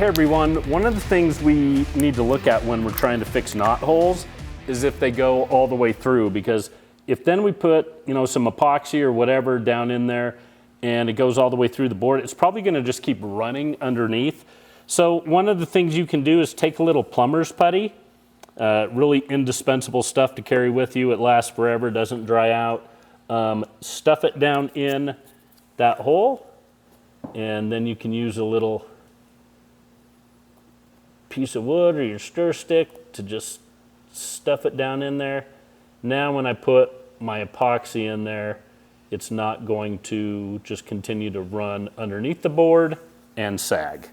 Hey everyone, one of the things we need to look at when we're trying to fix knot holes is if they go all the way through, because if then we put, some epoxy or whatever down in there and it goes all the way through the board, it's probably gonna just keep running underneath. So one of the things you can do is take a little plumber's putty, really indispensable stuff to carry with you. It lasts forever, doesn't dry out. Stuff it down in that hole, and then you can use a little piece of wood or your stir stick to just stuff it down in there. Now when I put my epoxy in there, it's not going to just continue to run underneath the board and sag.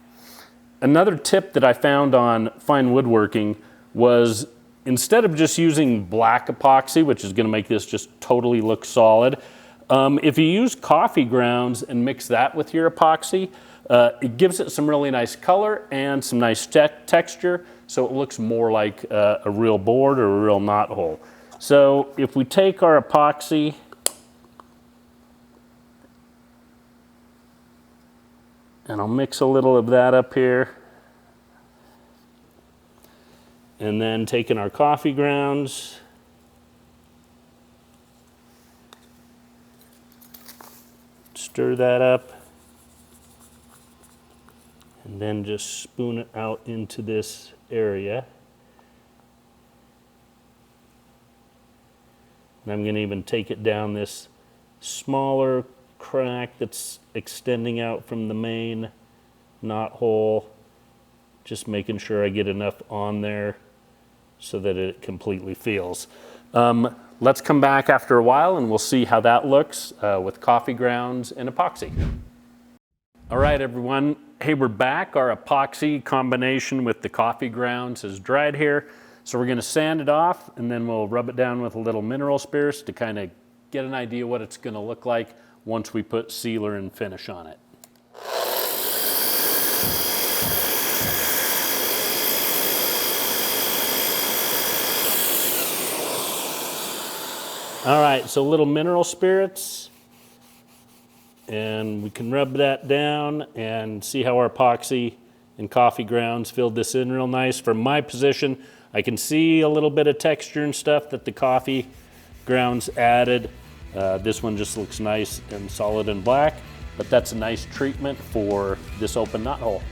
Another tip that I found on fine woodworking was, instead of just using black epoxy, which is going to make this just totally look solid, if you use coffee grounds and mix that with your epoxy, it gives it some really nice color and some nice texture, so it looks more like a real board or a real knot hole. So if we take our epoxy and I'll mix a little of that up here, and then taking our coffee grounds, stir that up, and then just spoon it out into this area. And I'm going to even take it down this smaller crack that's extending out from the main knot hole, just making sure I get enough on there so that it completely feels. Let's come back after a while and we'll see how that looks with coffee grounds and epoxy. All right, everyone. Hey, we're back. Our epoxy combination with the coffee grounds is dried here. So we're gonna sand it off and then we'll rub it down with a little mineral spirits to kind of get an idea what it's gonna look like once we put sealer and finish on it. All right, so a little mineral spirits, and we can rub that down and see how our epoxy and coffee grounds filled this in real nice. From my position, I can see a little bit of texture and stuff that the coffee grounds added. This one just looks nice and solid and black, but that's a nice treatment for this open knot hole.